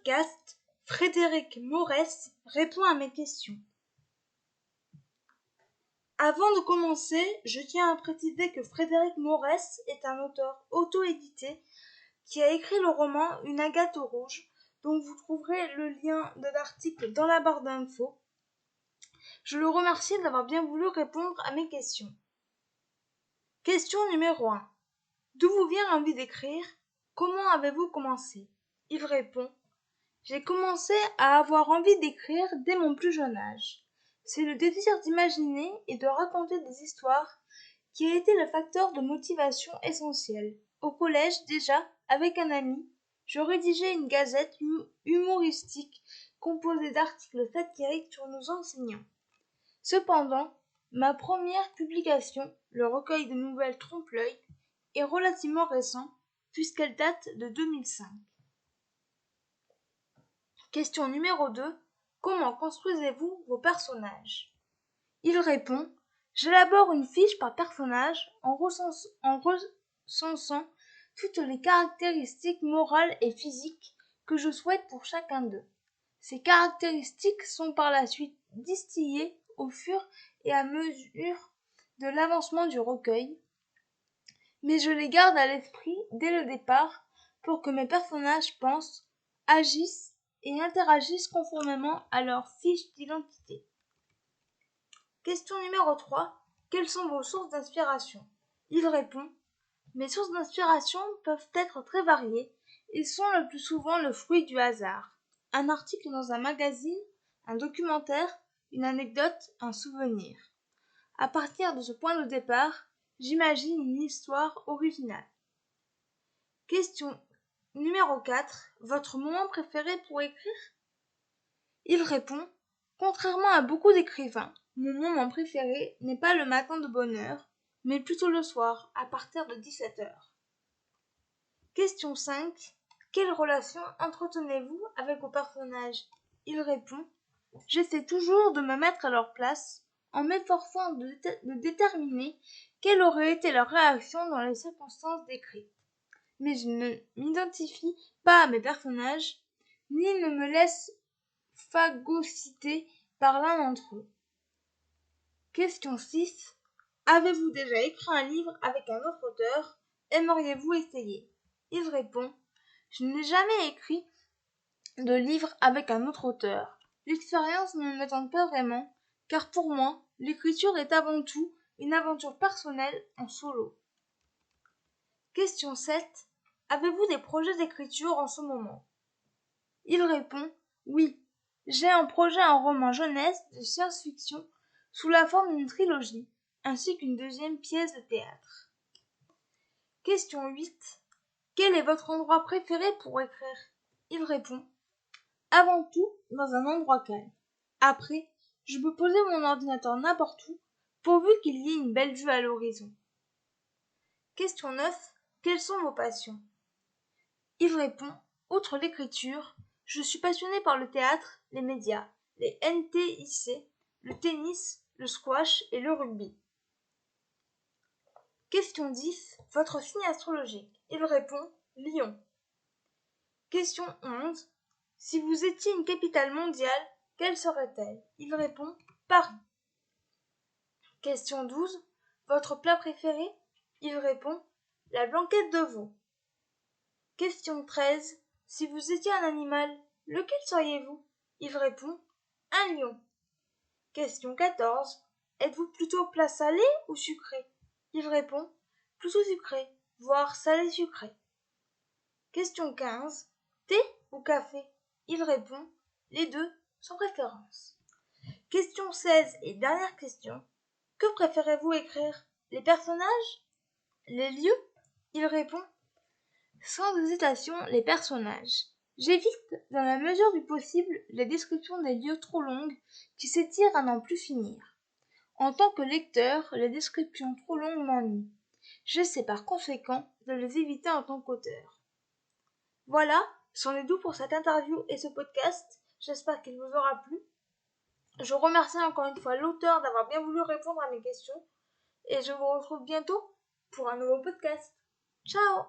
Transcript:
podcast, Frédéric Maurès répond à mes questions. Avant de commencer, je tiens à préciser que Frédéric Maurès est un auteur auto-édité qui a écrit le roman Une Agathe rouge, dont vous trouverez le lien de l'article dans la barre d'infos. Je le remercie d'avoir bien voulu répondre à mes questions. Question numéro 1. D'où vous vient l'envie d'écrire? Comment avez-vous commencé? Il répond: j'ai commencé à avoir envie d'écrire dès mon plus jeune âge. C'est le désir d'imaginer et de raconter des histoires qui a été le facteur de motivation essentiel. Au collège, déjà, avec un ami, je rédigeais une gazette humoristique composée d'articles satiriques sur nos enseignants. Cependant, ma première publication, le recueil de nouvelles Trompe-l'œil, est relativement récent puisqu'elle date de 2005. Question numéro 2. Comment construisez-vous vos personnages? Il répond: j'élabore une fiche par personnage en recensant toutes les caractéristiques morales et physiques que je souhaite pour chacun d'eux. Ces caractéristiques sont par la suite distillées au fur et à mesure de l'avancement du recueil, mais je les garde à l'esprit dès le départ pour que mes personnages pensent, agissent et interagissent conformément à leur fiche d'identité. Question numéro 3. Quelles sont vos sources d'inspiration? Il répond: mes sources d'inspiration peuvent être très variées et sont le plus souvent le fruit du hasard. Un article dans un magazine, un documentaire, une anecdote, un souvenir. À partir de ce point de départ, j'imagine une histoire originale. Question numéro 4. Votre moment préféré pour écrire? Il répond: contrairement à beaucoup d'écrivains, mon moment préféré n'est pas le matin de bonne heure, mais plutôt le soir, à partir de 17h. Question 5. Quelle relation entretenez-vous avec vos personnages? Il répond: j'essaie toujours de me mettre à leur place, en m'efforçant de déterminer quelle aurait été leur réaction dans les circonstances décrites. Mais je ne m'identifie pas à mes personnages, ni ne me laisse phagocyter par l'un d'entre eux. Question 6. Avez-vous déjà écrit un livre avec un autre auteur? Aimeriez-vous essayer? Il répond: je n'ai jamais écrit de livre avec un autre auteur. L'expérience ne me tente pas vraiment, car pour moi, l'écriture est avant tout une aventure personnelle en solo. Question 7. Avez-vous des projets d'écriture en ce moment? Il répond: oui. J'ai un projet en roman jeunesse de science-fiction sous la forme d'une trilogie, ainsi qu'une deuxième pièce de théâtre. Question 8. Quel est votre endroit préféré pour écrire? Il répond: avant tout, dans un endroit calme. Après, je peux poser mon ordinateur n'importe où, pourvu qu'il y ait une belle vue à l'horizon. Question 9. Quelles sont vos passions? Il répond: outre l'écriture, je suis passionné par le théâtre, les médias, les NTIC, le tennis, le squash et le rugby. Question 10. Votre signe astrologique? Il répond: Lion. Question 11. Si vous étiez une capitale mondiale, quelle serait-elle? Il répond: Paris. Question 12. Votre plat préféré? Il répond: la blanquette de veau. Question 13. Si vous étiez un animal, lequel seriez-vous? Il répond: un lion. Question 14. Êtes-vous plutôt plat salé ou sucré? Il répond: plutôt sucré, voire salé-sucré. Question 15. Thé ou café? Il répond: les deux, sans préférence. Question 16 et dernière question. Que préférez-vous écrire? Les personnages? Les lieux? Il répond: sans hésitation, les personnages. J'évite, dans la mesure du possible, les descriptions des lieux trop longues qui s'étirent à n'en plus finir. En tant que lecteur, les descriptions trop longues m'ennuient. J'essaie par conséquent de les éviter en tant qu'auteur. Voilà, c'en est tout pour cette interview et ce podcast. J'espère qu'il vous aura plu. Je remercie encore une fois l'auteur d'avoir bien voulu répondre à mes questions et je vous retrouve bientôt pour un nouveau podcast. Ciao!